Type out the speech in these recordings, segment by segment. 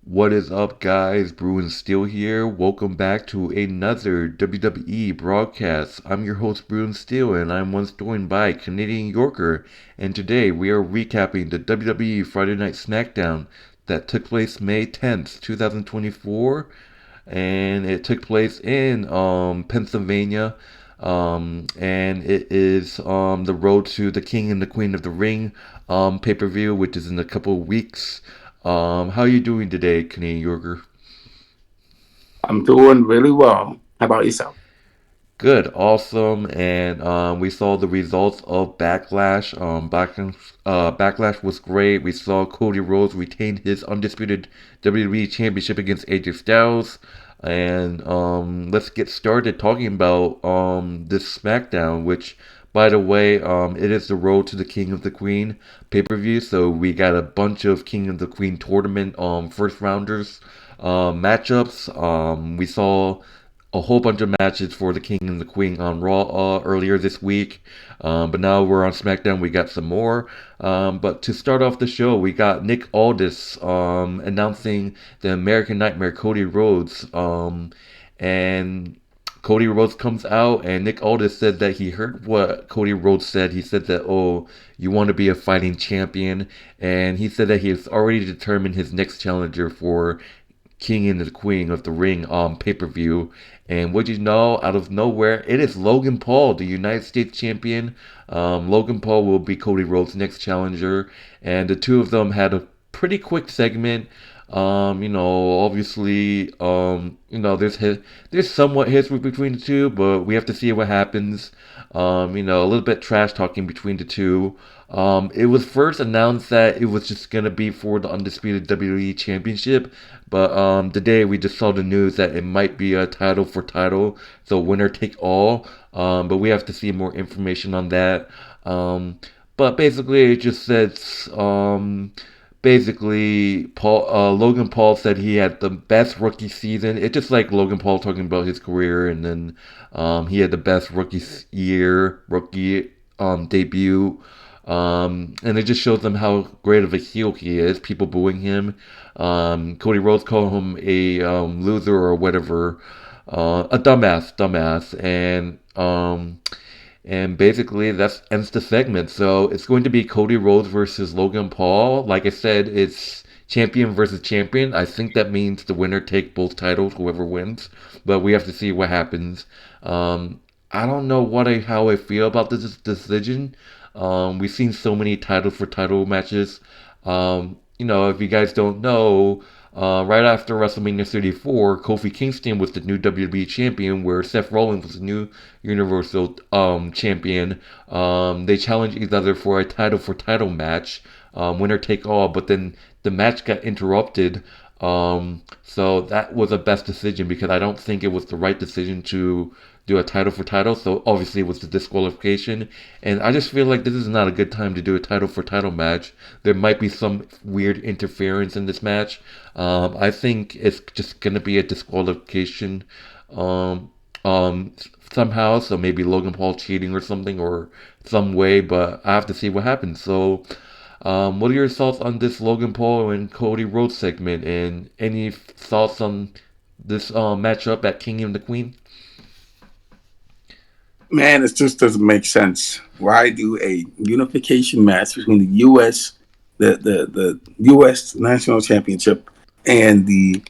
What is up, guys? Bruin Steel here. Welcome back to another WWE broadcast. I'm your host, Bruin Steel, and I'm once joined by Canadian Yorker. And today we are recapping the WWE Friday Night Smackdown that took place May 10th, 2024, and it took place in Pennsylvania. And it is the road to the King and the Queen of the Ring pay-per-view, which is in a couple of weeks. How are you doing today, Canadian Yorker? I'm doing really well. How about yourself? Good, awesome, and we saw the results of Backlash. Backlash was great. We saw Cody Rhodes retain his undisputed WWE Championship against AJ Styles, and let's get started talking about this SmackDown, which, by the way, it is the Road to the King of the Queen pay-per-view. So we got a bunch of King of the Queen tournament first rounders matchups. We saw a whole bunch of matches for the King and the Queen on Raw earlier this week. But now we're on SmackDown. We got some more. But to start off the show, we got Nick Aldis announcing the American Nightmare, Cody Rhodes. And Cody Rhodes comes out, and Nick Aldis said that he heard what Cody Rhodes said. He said that, oh, you want to be a fighting champion. And he said that he has already determined his next challenger for King and the Queen of the Ring pay-per-view. And what you know, out of nowhere, it is Logan Paul, the United States champion. Logan Paul will be Cody Rhodes' next challenger. And the two of them had a pretty quick segment. Obviously, there's somewhat history between the two, but we have to see what happens. A little bit trash talking between the two. It was first announced that it was just gonna be for the undisputed WWE Championship, but today we just saw the news that it might be a title for title, so winner take all. But we have to see more information on that. But basically, it just says Logan Paul said he had the best rookie season. It's just like Logan Paul talking about his career, and then he had the best rookie debut. And it just shows them how great of a heel he is. People booing him. Cody Rhodes called him a loser or whatever, a dumbass, and basically that ends the segment. So it's going to be Cody Rhodes versus Logan Paul. Like I said, it's champion versus champion. I think that means the winner take both titles, whoever wins. But we have to see what happens. I don't know how I feel about this decision. We've seen so many title for title matches. If you guys don't know, right after WrestleMania 34, Kofi Kingston was the new WWE champion, where Seth Rollins was the new Universal champion. They challenged each other for a title for title match, winner take all, but then the match got interrupted. So that was a best decision because I don't think it was the right decision to do a title for title. So obviously it was the disqualification. And I just feel like this is not a good time to do a title for title match. There might be some weird interference in this match. I think it's just gonna be a disqualification. Um, um, Somehow. So maybe Logan Paul cheating or something or some way. But I have to see what happens. So. What are your thoughts on this Logan Paul and Cody Rhodes segment, and any thoughts on this matchup at King and the Queen? Man, it just doesn't make sense. Why do a unification match between the U.S. the U.S. National Championship and the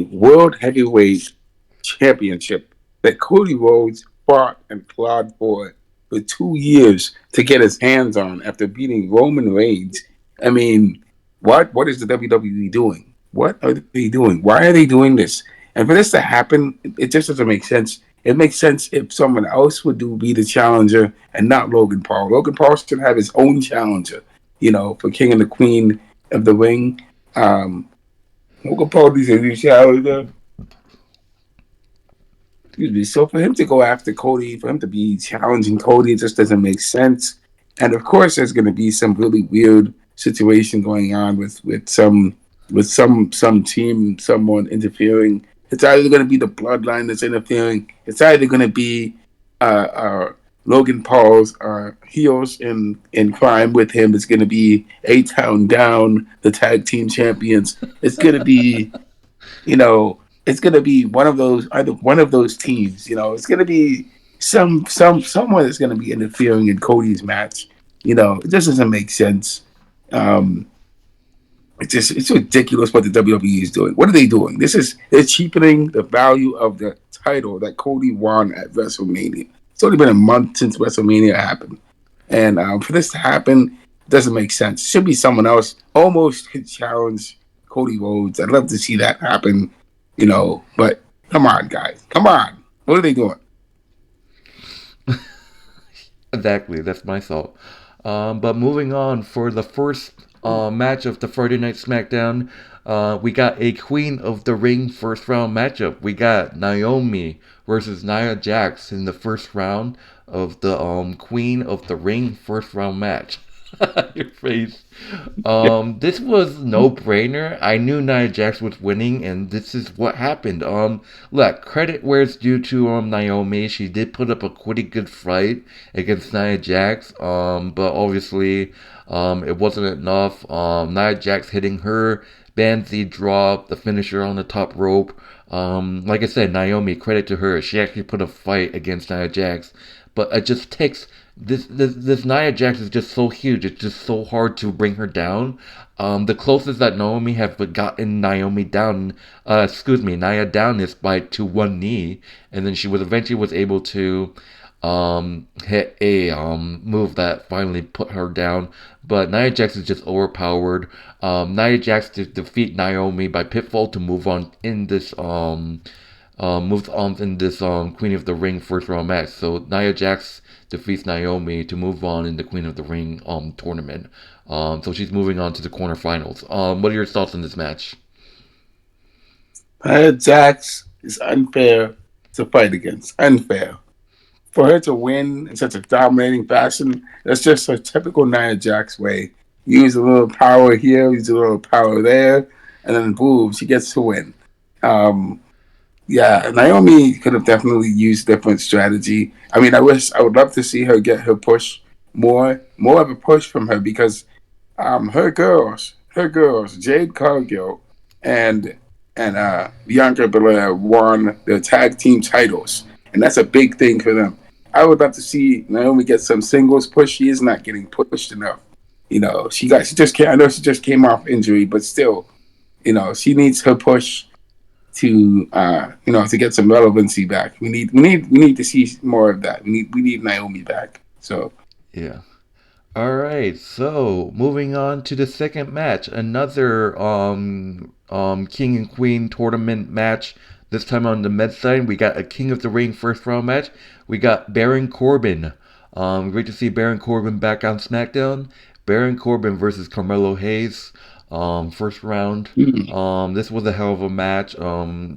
World Heavyweight Championship that Cody Rhodes fought and clawed for 2 years to get his hands on after beating Roman Reigns? I mean, what is the WWE doing? What are they doing? Why are they doing this? And for this to happen, it just doesn't make sense. It makes sense if someone else would be the challenger and not Logan Paul. Logan Paul should have his own challenger, for King and the Queen of the Ring. Um, Logan Paul needs a new challenger. Excuse me. So for him to go after Cody, for him to be challenging Cody, it just doesn't make sense. And of course, there's going to be some really weird situation going on with some team, someone interfering. It's either going to be the bloodline that's interfering. It's either going to be uh, uh, Logan Paul's heels in crime with him is going to be A Town Down, the tag team champions. It's going to be, it's going to be either one of those teams. It's going to be someone that's going to be interfering in Cody's match. It just doesn't make sense. Um, it's ridiculous what the WWE is doing. What are they doing? They're cheapening the value of the title that Cody won at WrestleMania. It's only been a month since WrestleMania happened, and for this to happen, it doesn't make sense. It should be someone else. Almost could challenge Cody Rhodes. I'd love to see that happen. But come on, guys, come on. What are they doing? Exactly, that's my thought. But moving on for the first match of the Friday Night SmackDown, we got a Queen of the Ring first round matchup. We got Naomi versus Nia Jax in the first round of the Queen of the Ring first round match. Your face. This was no brainer. I knew Nia Jax was winning, and this is what happened. Look, credit where it's due to Naomi. She did put up a pretty good fight against Nia Jax. But obviously, it wasn't enough. Nia Jax hitting her Banzai drop, the finisher on the top rope. Like I said, Naomi, credit to her. She actually put a fight against Nia Jax. But it just takes this Nia Jax is just so huge. It's just so hard to bring her down. The closest that Naomi have gotten Naomi down, Nia down is by to one knee, and then she was eventually was able to hit a move that finally put her down. But Nia Jax is just overpowered. Nia Jax to defeat Naomi by pitfall to move on in this moves on in this Queen of the Ring first round match. So Nia Jax defeats Naomi to move on in the Queen of the Ring tournament. So she's moving on to the quarterfinals. What are your thoughts on this match? Jax is unfair to fight against. Unfair. For her to win in such a dominating fashion, that's just a typical Nia Jax way. Use a little power here, use a little power there, and then boom, she gets to win. Um, yeah, Naomi could have definitely used different strategy. I mean, I would love to see her get her push more of a push from her because her girls, Jade Cargill and Bianca Belair won the tag team titles, and that's a big thing for them. I would love to see Naomi get some singles push. She is not getting pushed enough. She just came. I know she just came off injury, but still, she needs her push to get some relevancy back. We need to see more of that. We need Naomi back. So Yeah. All right. So moving on to the second match, another King and Queen tournament match. This time on the men's side, we got a King of the Ring first round match. We got Baron Corbin. Great to see Baron Corbin back on SmackDown. Baron Corbin versus Carmelo Hayes. First round. mm, This was a hell of a match.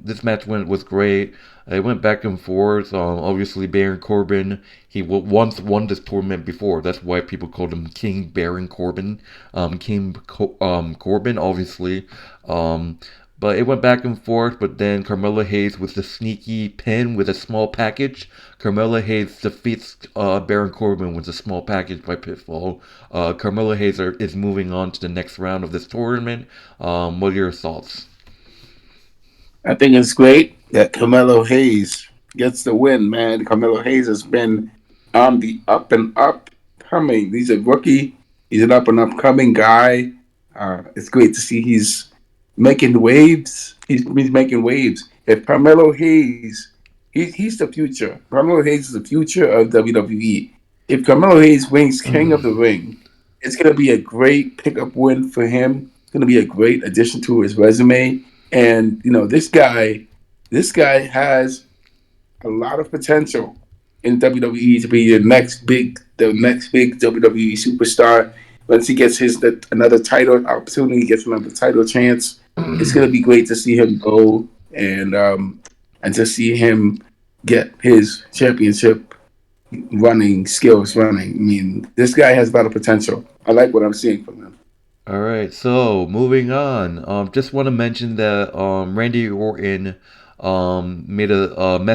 This match was great. It went back and forth. Obviously, Baron Corbin, he once won this tournament before. That's why people called him King Baron Corbin. Corbin, obviously. Um, but it went back and forth. But then Carmelo Hayes with the sneaky pin with a small package. Carmelo Hayes defeats Baron Corbin with a small package by pitfall. Carmelo Hayes is moving on to the next round of this tournament. What are your thoughts? I think it's great that Carmelo Hayes gets the win, man. Carmelo Hayes has been on the up and up coming. He's a rookie. He's an up and up coming guy. It's great to see he's making waves. He's making waves. If Carmelo Hayes, he's the future. Carmelo Hayes is the future of WWE. If Carmelo Hayes wins King of the Ring, it's going to be a great pickup win for him. It's going to be a great addition to his resume. And this guy has a lot of potential in WWE to be the next big WWE superstar. Once he gets another title opportunity, gets another title chance, it's gonna be great to see him go and to see him get his championship running skills running. I mean, this guy has a lot of potential. I like what I'm seeing from him. All right, so moving on. Just want to mention that Randy Orton made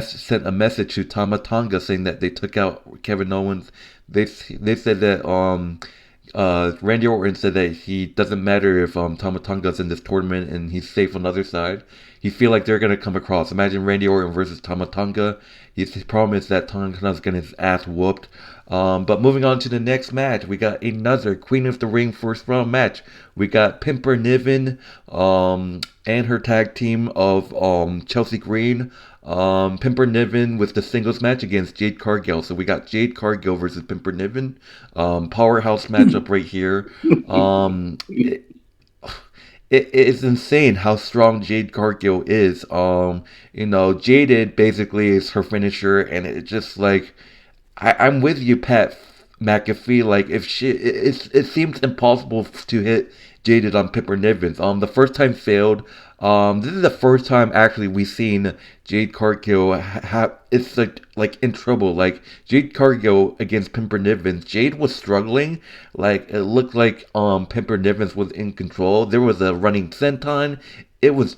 sent a message to Tonga saying that they took out Kevin Owens. They said that Randy Orton said that he doesn't matter if Tonga's in this tournament and he's safe on the other side. He feel like they're gonna come across. Imagine Randy Orton versus Tonga. His problem is that Tonga's getting his ass whooped. But moving on to the next match, we got another Queen of the Ring first round match. We got Pimper Niven and her tag team of Chelsea Green. Pimper Niven with the singles match against Jade Cargill. So we got Jade Cargill versus Pimper Niven. Powerhouse matchup right here. Um, it, it is insane how strong Jade Cargill is. Jaded basically is her finisher, and it just like I'm with you, Pat McAfee. Like if it seems impossible to hit Jaded on Pipper Nivens. The first time failed. This is the first time actually we've seen Jade Cargill it's like in trouble. Like Jade Cargill against Pimper Nivens. Jade was struggling. Like it looked like Pimper Nivens was in control. There was a running senton. It was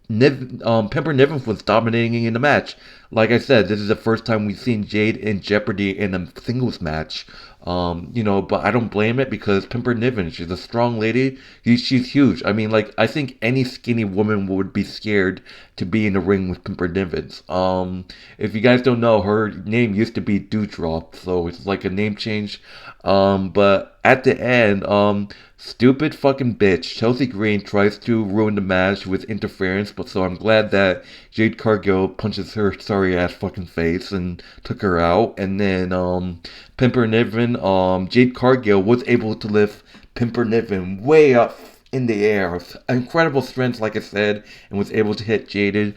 Pimper Niven was dominating in the match. Like I said, this is the first time we've seen Jade in jeopardy in a singles match. But I don't blame it because Pimper Niven, she's a strong lady. She's huge. I mean, like, I think any skinny woman would be scared to be in the ring with Pimper Nivens. If you guys don't know, her name used to be Dewdrop, so it's like a name change. But at the end, stupid fucking bitch. Chelsea Green tries to ruin the match with interference, but so I'm glad that Jade Cargill punches her sorry ass fucking face and took her out. And then Pimper Niven, Jade Cargill was able to lift Pimper Niven way up in the air. Incredible strength, like I said, and was able to hit Jaded.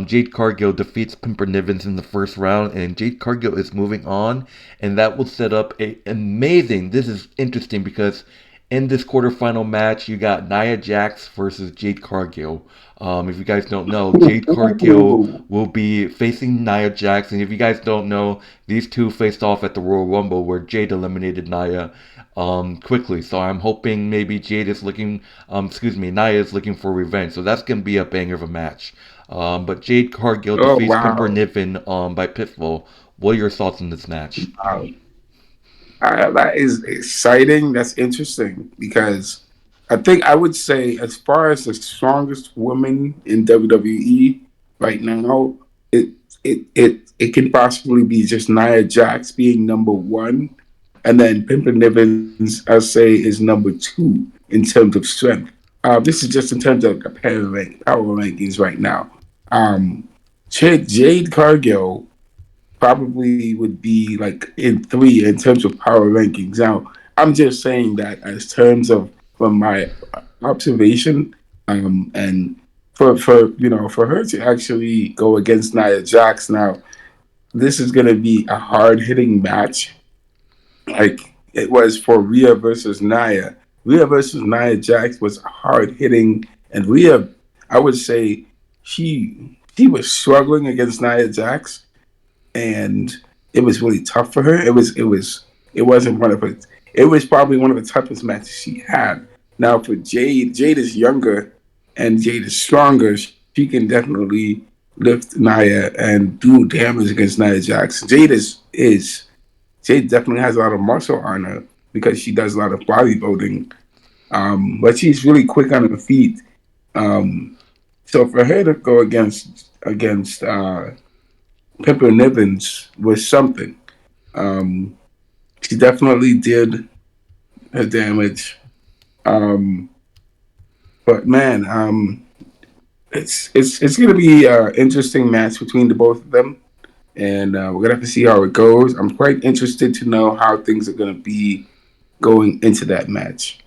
Jade Cargill defeats Pimper Nivens in the first round, and Jade Cargill is moving on, and that will set up a amazing. This is interesting because in this quarterfinal match, you got Nia Jax versus Jade Cargill. If you guys don't know, Jade Cargill will be facing Nia Jax, and if you guys don't know, these two faced off at the Royal Rumble where Jade eliminated Nia quickly. So I'm hoping maybe Nia is looking for revenge. So that's gonna be a banger of a match. But Jade Cargill Oh defeats Pimper wow! Niven by pinfall. What are your thoughts on this match? Wow. That is exciting. That's interesting because I think I would say, as far as the strongest woman in WWE right now, it it can possibly be just Nia Jax being number one, and then Pimpin Nivens, I say, is number two in terms of strength. This is just in terms of power rankings right now. Um, Jade Cargill probably would be like in three in terms of power rankings. Now, I'm just saying that as terms of from my observation, and for her to actually go against Nia Jax now, this is going to be a hard hitting match, like it was for Rhea versus Nia. Rhea versus Nia Jax was hard hitting, and Rhea, I would say, she was struggling against Nia Jax, and it was really tough for her. It wasn't one of her. It was probably one of the toughest matches she had. Now for Jade, Jade is younger and Jade is stronger. She can definitely lift Nia and do damage against Nia Jax. Jade definitely has a lot of muscle on her because she does a lot of bodybuilding. But she's really quick on her feet. Um, so for her to go against Pippa Nivens was something. Um, she definitely did her damage. Um, but man, it's gonna be an interesting match between the both of them, and we're gonna have to see how it goes. I'm quite interested to know how things are gonna be going into that match.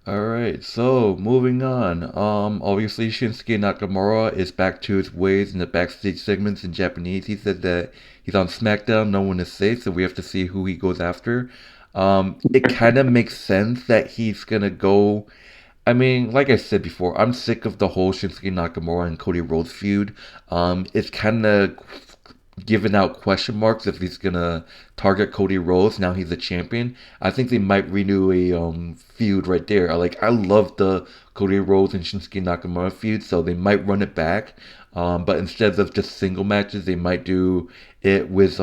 Alright, so moving on. Obviously Shinsuke Nakamura is back to his ways in the backstage segments in Japanese. He said that he's on SmackDown, no one is safe, so we have to see who he goes after. It kind of makes sense that he's gonna go. I mean, like I said before, I'm sick of the whole Shinsuke Nakamura and Cody Rhodes feud. It's kind of given out question marks if he's gonna target Cody Rhodes. Now he's a champion. I think they might renew a feud right there. Like I love the Cody Rhodes and Shinsuke Nakamura feud, so they might run it back. But instead of just single matches, they might do it with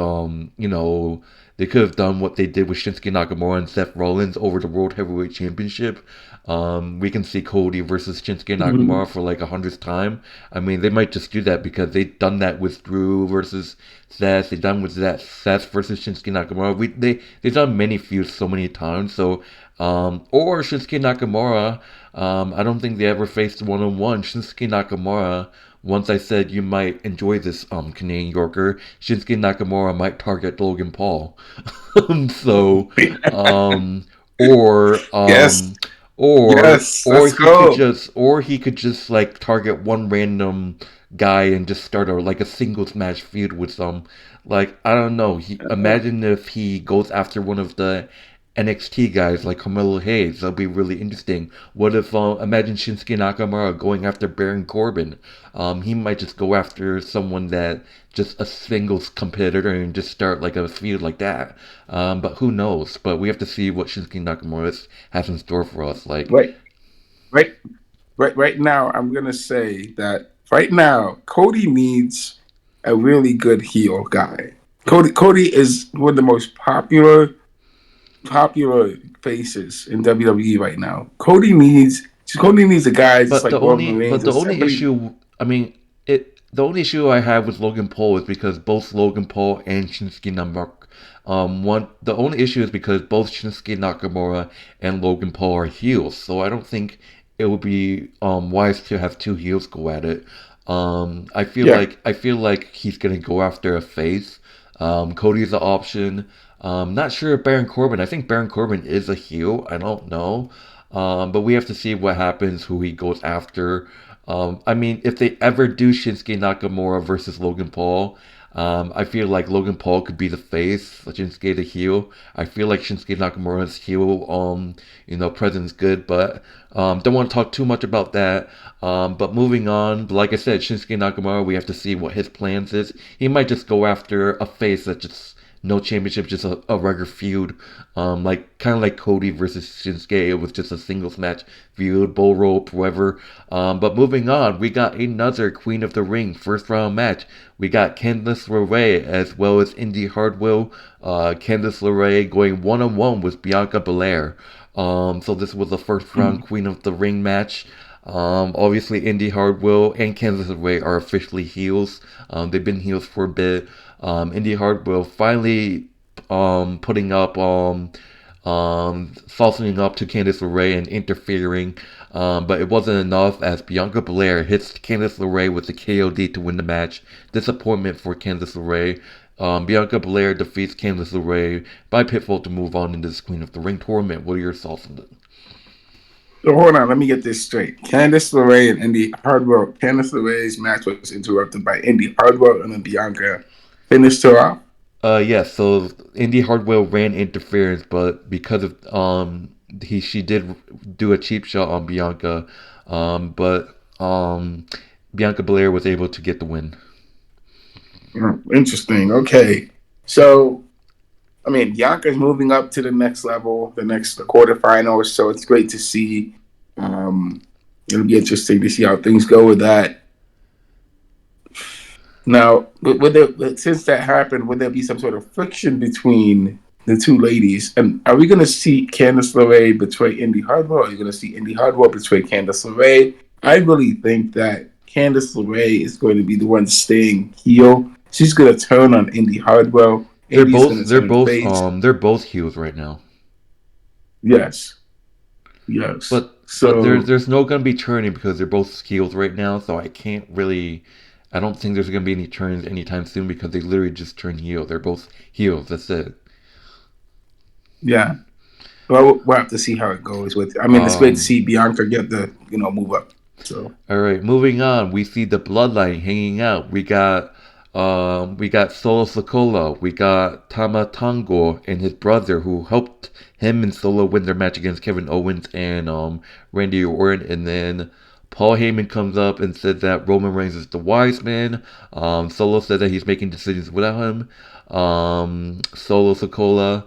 they could have done what they did with Shinsuke Nakamura and Seth Rollins over the World Heavyweight Championship. We can see Cody versus Shinsuke Mhm. Nakamura for like a hundredth time. I mean, they might just do that because they've done that with Drew versus Seth. They've done with that Seth versus Shinsuke Nakamura. They've done many feuds so many times. So or Shinsuke Nakamura. I don't think they ever faced one on one. Shinsuke Nakamura. Once I said you might enjoy this Canadian Yorker, Shinsuke Nakamura might target Logan Paul. so um or Yes, um or yes, or let's he could go. just like target one random guy and just start like a singles match feud with some, like I don't know. Imagine if he goes after one of the NXT guys like Carmelo Hayes. That'll be really interesting. What if imagine Shinsuke Nakamura going after Baron Corbin? He might just go after someone that just a singles competitor and just start like a feud like that. But who knows? But we have to see what Shinsuke Nakamura has in store for us. Like, Right, right, right now, I'm gonna say that right now, Cody needs a really good heel guy. Cody is one of the most popular faces in WWE right now. Cody needs a guy just but like the Roman only Reigns but or the only somebody. issue, I mean, the only issue I have with Logan Paul is because both Logan Paul and Shinsuke Nakamura, the only issue is because both Shinsuke Nakamura and Logan Paul are heels, so I don't think it would be wise to have two heels go at it. Yeah, I feel like he's gonna go after a face. Cody's the option. Not sure if Baron Corbin. I think Baron Corbin is a heel. I don't know. But we have to see what happens, who he goes after. I mean, if they ever do Shinsuke Nakamura versus Logan Paul, I feel like Logan Paul could be the face, Shinsuke the heel. I feel like Shinsuke Nakamura's heel, presence good, but don't want to talk too much about that. But moving on, like I said, Shinsuke Nakamura, we have to see what his plans is. He might just go after a face that just no championship, just a regular feud. Like kind of like Cody versus Shinsuke, it was just a singles match feud, bull rope, whatever. But moving on, we got another Queen of the Ring first round match. We got Candice LeRae as well as Indy Hartwell. Candice LeRae going one on one with Bianca Belair. So this was the first round Queen of the Ring match. Obviously, Indy Hartwell and Candice LeRae are officially heels. They've been heels for a bit. Indy Hartwell finally putting up softening up to Candice LeRae and interfering. But it wasn't enough as Bianca Belair hits Candice LeRae with the KOD to win the match. Disappointment for Candice LeRae. Bianca Belair defeats Candice LeRae by pinfall to move on into this Queen of the Ring tournament. What are your thoughts on it? so hold on, let me get this straight. Candice LeRae and Indy Hardwell. Candice LeRae's match was interrupted by Indy Hardwell, and then Bianca finished her off. Yeah, so Indy Hartwell ran interference, but because of she did do a cheap shot on Bianca, but Bianca Belair was able to get the win. Interesting. Okay, so I mean, Bianca's moving up to the next level, the quarterfinals. So it's great to see. Um, it'll be interesting to see how things go with that. Now, since that happened, would there be some sort of friction between the two ladies? And are we going to see Candice LeRae betray Indy Hartwell? Or are you going to see Indy Hartwell betray Candice LeRae? I really think that Candice LeRae is going to be the one staying heel. She's going to turn on Indy Hartwell. Indy's going to turn face. They're both heels right now. Yes, yes. But So there's no gonna be turning because they're both heels right now, so I don't think there's gonna be any turns anytime soon because they literally just turn heel. They're both heels. That's it. yeah, well, we'll have to see how it goes. With I mean, it's great to Um, see Bianca get the move up. So all right, moving on. We see the bloodline hanging out. We got Solo Sokola. We got Tama Tongo and his brother who helped him and Solo win their match against Kevin Owens and Randy Orton, and then Paul Heyman comes up and said that Roman Reigns is the wise man. Solo said that he's making decisions without him. Solo Sokola,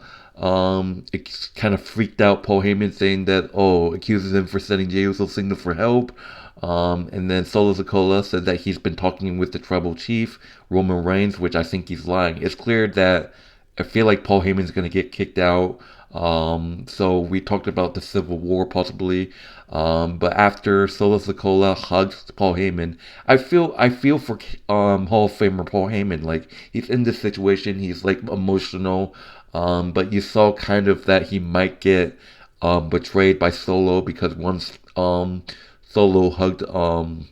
it kind of freaked out Paul Heyman, saying that, accuses him for setting Jey Uso signals for help. And then Solo Sokola said that he's been talking with the tribal chief, Roman Reigns, which I think he's lying. It's clear that I feel like Paul Heyman's going to get kicked out. So we talked about the Civil War possibly. But after Solo Sikoa hugs Paul Heyman, I feel for Hall of Famer Paul Heyman. Like, he's in this situation, he's like emotional. But you saw kind of that he might get betrayed by Solo, because once Solo hugged Paul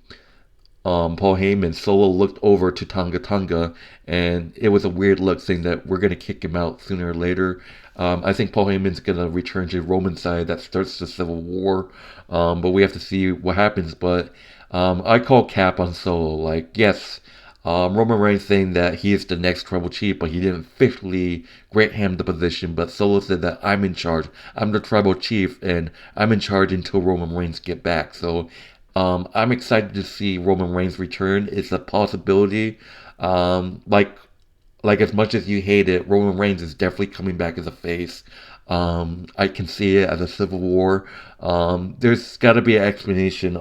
Heyman, Solo looked over to Tonga, and it was a weird look, saying that we're gonna kick him out sooner or later. I think Paul Heyman's gonna return to Roman's side. That starts the Civil War, but we have to see what happens. But I call cap on Solo. Like, yes, Roman Reigns saying that he is the next tribal chief, but he didn't officially grant him the position. But Solo said that I'm in charge. I'm the tribal chief, and I'm in charge until Roman Reigns get back. So I'm excited to see Roman Reigns return. It's a possibility. Like as much as you hate it, Roman Reigns is definitely coming back as a face. I can see it as a civil war. There's got to be an explanation.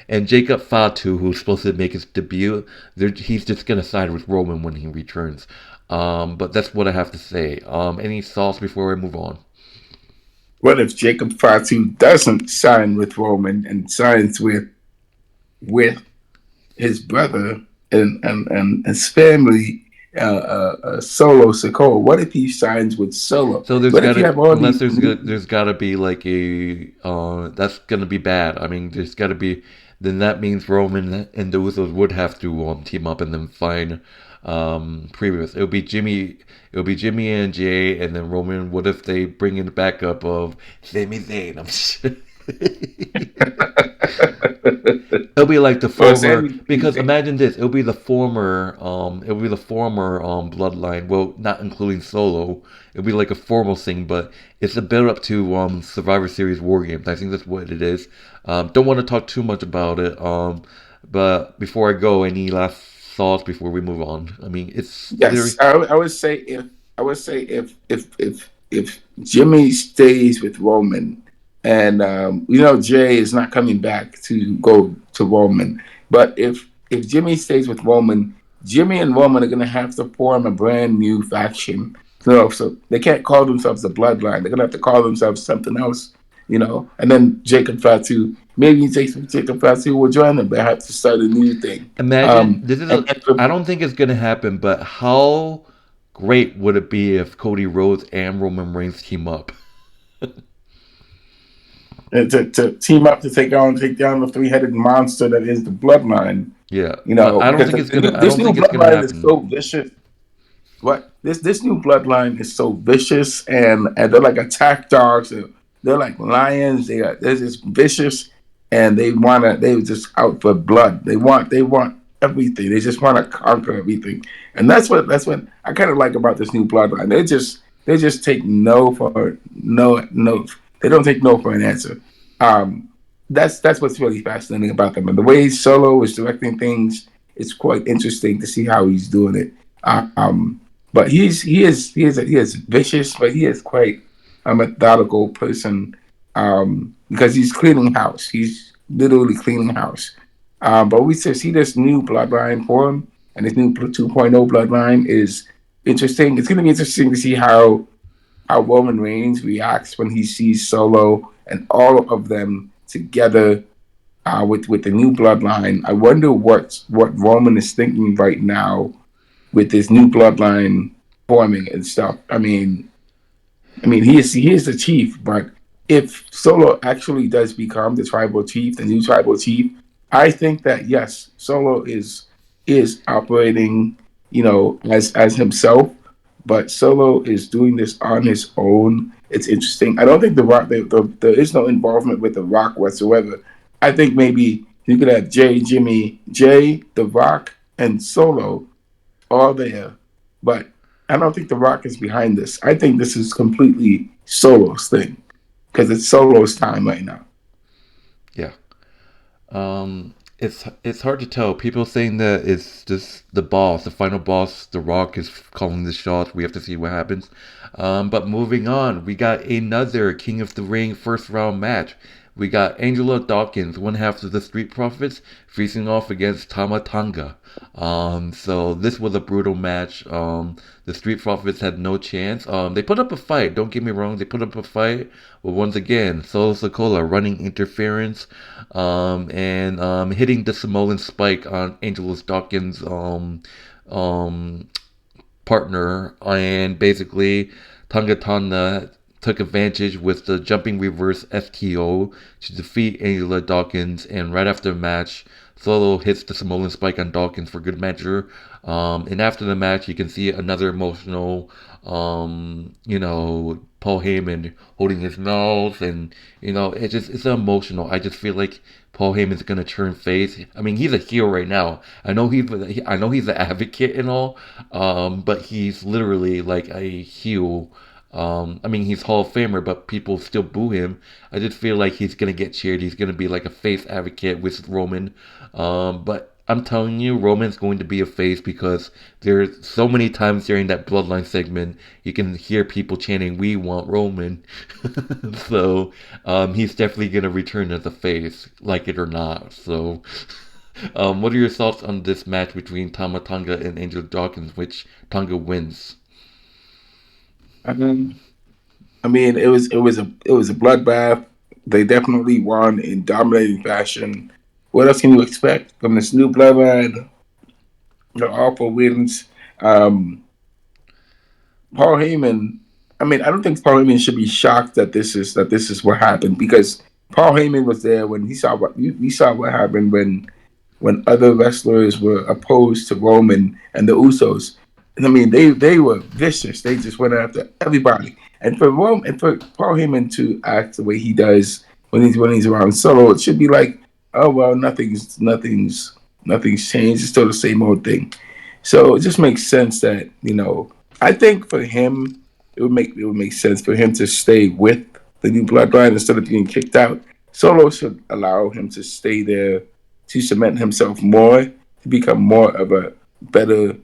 And Jacob Fatu, who's supposed to make his debut, he's just gonna side with Roman when he returns. But that's what I have to say. Any thoughts before we move on? What if Jacob Fatu doesn't sign with Roman and signs with his brother and his family, Solo Sokoa? What if he signs with Solo? So there's What if you gotta, have all unless these? there's gotta be like that's gonna be bad. I mean, there's gotta be, then that means Roman and the Usos would have to team up and then find previous. It would be Jimmy and Jay, and then Roman. What if they bring in the backup of Sami Zayn? It'll be like the Well, former, because imagine this, it'll be the former bloodline, well, not including Solo. It'll be like a formal thing, but it's a build up to Survivor Series War Games. I think that's what it is. Don't want to talk too much about it. But before I go, any last thoughts before we move on? I mean, it's very. Yes, I would say if Jimmy stays with Roman, and Jay is not coming back to go to Roman, but if Jimmy stays with Roman, Jimmy and Roman are going to have to form a brand new faction. So they can't call themselves the Bloodline. They're going to have to call themselves something else. And then Jacob Fatu, maybe Jacob Fatu will join them. They have to start a new thing. Imagine Um, this is and, a. and for I don't think it's gonna happen, but how great would it be if Cody Rhodes and Roman Reigns team up? to team up to take down the three-headed monster that is the Bloodline. Yeah, but I don't Because think it's gonna. I this don't new think it's gonna Bloodline is happen. so vicious. What this new Bloodline is so vicious, and they're like attack dogs. They're like lions. They're just vicious, and they're just out for blood. They want everything. They just want to conquer everything, and that's what I kind of like about this new Bloodline. They just take no for no. They don't take no for an answer. Um, that's what's really fascinating about them, and the way Solo is directing things. It's quite interesting to see how he's doing it. Um, but he is vicious, but he is quite a methodical person, because he's cleaning house. He's literally cleaning house. But we see this new bloodline for him, and this new 2.0 bloodline is interesting. It's going to be interesting to see how Roman Reigns reacts when he sees Solo and all of them together, with the new bloodline. I wonder what Roman is thinking right now with this new bloodline forming and stuff. I mean, he is the chief, but if Solo actually does become the tribal chief, the new tribal chief, I think that yes, Solo is operating, as himself, but Solo is doing this on his own. It's interesting. I don't think the Rock there is no involvement with the Rock whatsoever. I think maybe you could have Jay, the Rock, and Solo all there, but I don't think The Rock is behind this. I think this is completely Solo's thing because it's Solo's time right now. Yeah. It's hard to tell. People saying that it's just the boss, the final boss. The Rock is calling the shots. We have to see what happens. But moving on, we got another King of the Ring first round match. We got Angelo Dawkins, one half of the Street Profits, facing off against Tama Tonga. So this was a brutal match. The Street Profits had no chance. They put up a fight. Don't get me wrong. They put up a fight. But once again, Solo Sokola running interference, and hitting the Samoan spike on Angelus Dawkins' um, partner, and basically Tonga took advantage with the jumping reverse FTO to defeat Angela Dawkins, and right after the match, Solo hits the Samoan spike on Dawkins for good measure. And after the match, you can see another emotional, Paul Heyman holding his nose, and it's emotional. I just feel like Paul Heyman's gonna turn face. I mean, he's a heel right now. I know he's an advocate and all, but he's literally like a heel. I mean, he's Hall of Famer, but people still boo him. I just feel like he's gonna get cheered. He's gonna be like a face advocate with Roman. But I'm telling you, Roman's going to be a face because there's so many times during that Bloodline segment you can hear people chanting, "We want Roman." So he's definitely gonna return as a face, like it or not. So, what are your thoughts on this match between Tama Tonga and Angel Dawkins, which Tonga wins? Um, I mean, it was a bloodbath. They definitely won in dominating fashion. What else can you expect from this new bloodline? The awful wins. Um, Paul Heyman. I mean, I don't think Paul Heyman should be shocked that this is what happened because Paul Heyman was there when he saw what we saw what happened when other wrestlers were opposed to Roman and the Usos. And I mean, they were vicious. They just went after everybody. And for Rome and for Paul Heyman to act the way he does when he's around Solo, it should be like, oh well, nothing's changed. It's still the same old thing. So it just makes sense that I think for him it would make sense for him to stay with the new bloodline instead of being kicked out. Solo should allow him to stay there to cement himself more to become more of a better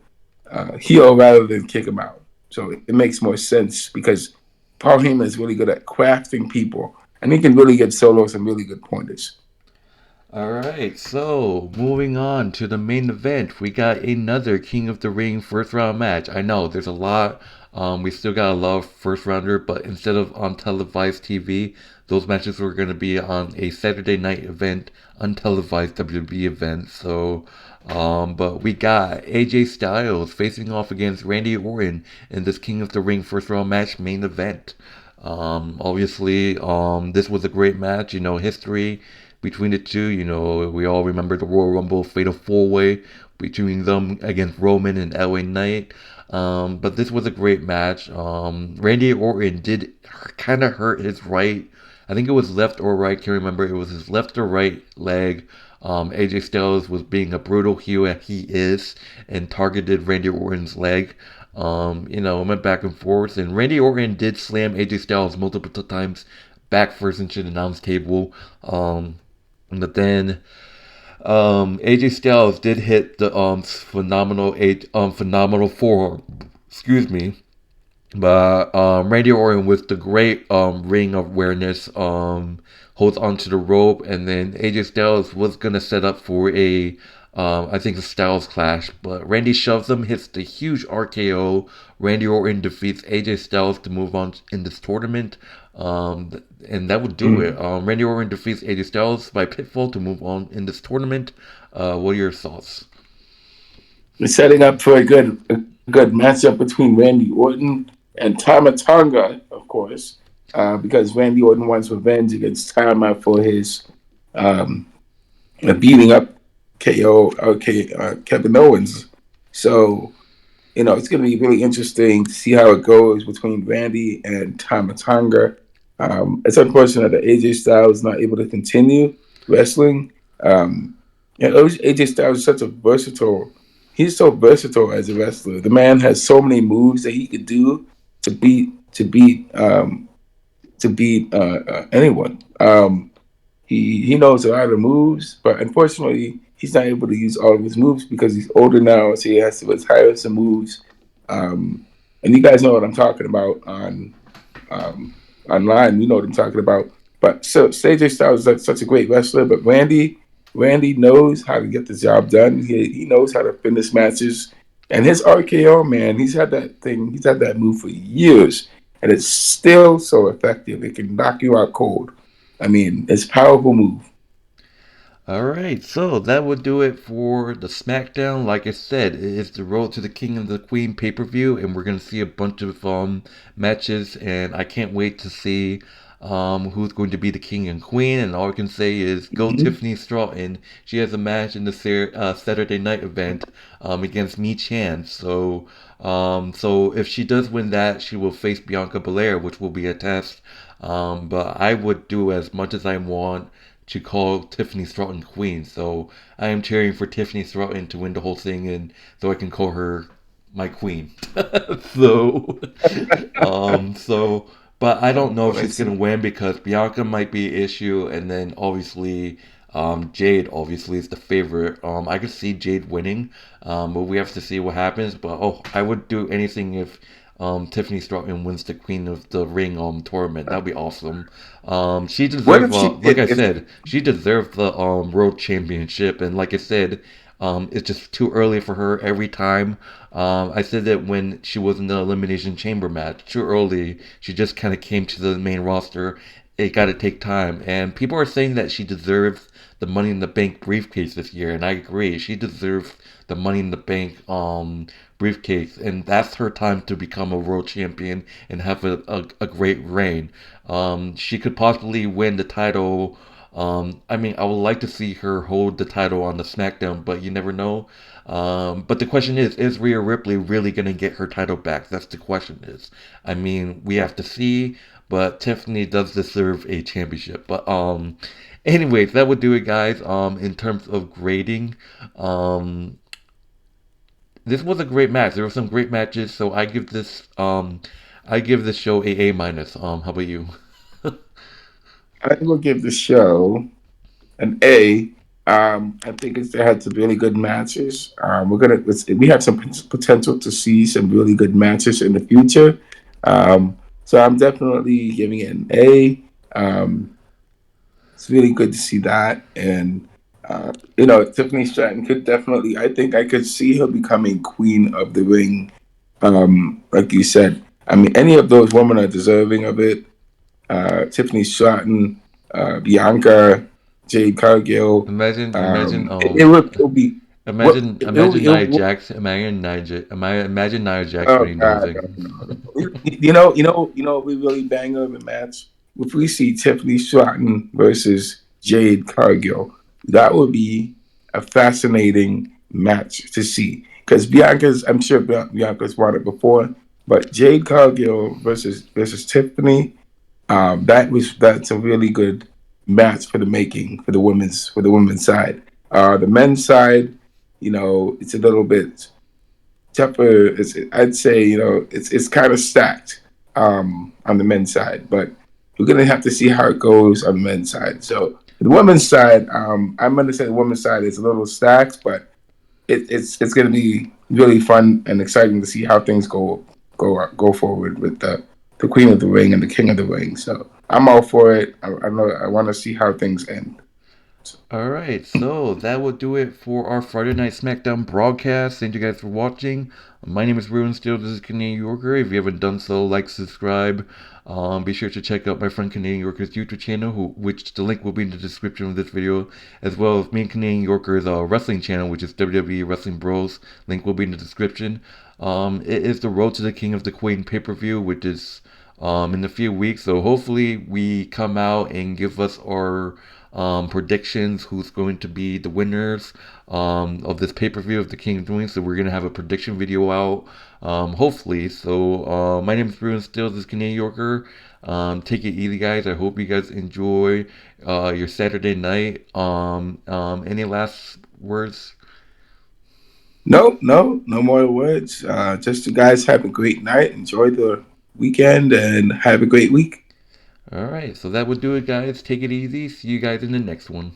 heel rather than kick him out. So it makes more sense because Paul Heyman is really good at crafting people and he can really get Solo some really good pointers. All right, so moving on to the main event, we got another King of the Ring first round match. I know there's a lot. We still got a lot of first rounder, but instead of on televised TV, those matches were going to be on a Saturday night event, untelevised WWE event. So, but we got AJ Styles facing off against Randy Orton in this King of the Ring first round match main event. Obviously, this was a great match. History between the two. We all remember the Royal Rumble Fatal 4-Way between them against Roman and LA Knight. But this was a great match. Randy Orton did kind of hurt his right. I think it was left or right. Can't remember. It was his left or right leg. AJ Styles was being a brutal heel as he is and targeted Randy Orton's leg. It went back and forth, and Randy Orton did slam AJ Styles multiple times back first into the announce table. But then AJ Styles did hit the phenomenal forearm. Excuse me. But Randy Orton with the great ring awareness holds onto the rope, and then AJ Styles was gonna set up for a I think a Styles clash, but Randy shoves him, hits the huge RKO. Randy Orton defeats AJ Styles to move on in this tournament, and that would do it. Mm. Randy Orton defeats AJ Styles by pinfall to move on in this tournament. What are your thoughts? We're setting up for a good matchup between Randy Orton and Tama Tonga, of course, because Randy Orton wants revenge against Tama for his um, beating up Kevin Owens. So it's going to be really interesting to see how it goes between Randy and Tama Tonga. It's unfortunate that AJ Styles is not able to continue wrestling. Um, AJ Styles is such a versatile. He's so versatile as a wrestler. The man has so many moves that he could do to beat anyone. he knows a lot of moves, but unfortunately, he's not able to use all of his moves because he's older now, so he has to retire some moves. Um, and you guys know what I'm talking about um, online. You know what I'm talking about. But so AJ Styles is like such a great wrestler, but Randy knows how to get the job done. He knows how to finish matches. And his RKO, man, he's had that thing. He's had that move for years, and it's still so effective. It can knock you out cold. I mean, it's a powerful move. All right, so that would do it for the SmackDown. Like I said, it is the Road to the King and the Queen pay per view, and we're gonna see a bunch of matches, and I can't wait to see who's going to be the King and Queen. And all I can say is go Mm-hmm. Tiffany Stratton. She has a match in the Saturday night event against Mi Chan. So if she does win that, she will face Bianca Belair, which will be a test. But I would do as much as I want to call Tiffany Stratton queen. So I am cheering for Tiffany Stratton to win the whole thing, and so I can call her my queen. so, so, but I don't know Well, if she's let's see. gonna win because Bianca might be an issue, and then obviously. Jade obviously is the favorite. I could see Jade winning, but we have to see what happens. But I would do anything if Tiffany Stratton wins the Queen of the Ring tournament. That'd be awesome. She What deserved, if she like did? I If said, she deserved the world championship. And like I said, it's just too early for her every time. I said that when she was in the Elimination Chamber match, too early. She just kind of came to the main roster. It got to take time. And people are saying that she deserves the Money in the Bank briefcase this year, and I agree. She deserves the Money in the Bank briefcase, and that's her time to become a world champion and have a great reign. She could possibly win the title. I mean, I would like to see her hold the title on the SmackDown, but you never know. But the question is Rhea Ripley really going to get her title back? That's the question is. I mean, we have to see, but Tiffany does deserve a championship. But anyways, that would do it, guys. In terms of grading, um, this was a great match. There were some great matches, so I give this show a minus. How about you? I will give the show an A. I think they had some really good matches. We have some potential to see some really good matches in the future. So I'm definitely giving it an A. It's really good to see that, and Tiffany Stratton could definitely. I think I could see her becoming Queen of the Ring. Like you said, I mean, any of those women are deserving of it. Tiffany Stratton, Bianca, Jade Cargill. Imagine It'll be what imagine Nia Jax, imagine Nia Jax oh winning the whole God, thing. no. We really bang of a match. If we see Tiffany Stratton versus Jade Cargill, that would be a fascinating match to see. Because I'm sure Bianca's won it before, but Jade Cargill versus Tiffany, that's a really good match for the making for the women's side. The men's side, it's a little bit tougher. I'd say it's kind of stacked on the men's side, but we're gonna have to see how it goes on the men's side. So the women's side, I'm gonna say the women's side is a little stacked, but it's gonna be really fun and exciting to see how things go forward with the Queen of the Ring and the King of the Ring. So I'm all for it. I know I want to see how things end. So, All right, so that will do it for our Friday Night SmackDown broadcast. Thank you guys for watching. My name is Ruben Steele. This is Canadian Yorker. If you haven't done so, like, subscribe. Be sure to check out my friend Canadian Yorker's YouTube channel, which the link will be in the description of this video, as well as me and Canadian Yorker's wrestling channel, which is WWE Wrestling Bros. Link will be in the description. It is the Road to the King of the Queen pay-per-view, which is in a few weeks. So hopefully we come out and give us our predictions, who's going to be the winners of this pay per view of the King of the Ring. So we're gonna have a prediction video out, hopefully. So my name is Bruce Stills, this is Canadian Yorker. Take it easy, guys. I hope you guys enjoy your Saturday night. Any last words? no more words. Just you guys have a great night. Enjoy the weekend and have a great week. All right, so that would do it, guys. Take it easy. See you guys in the next one.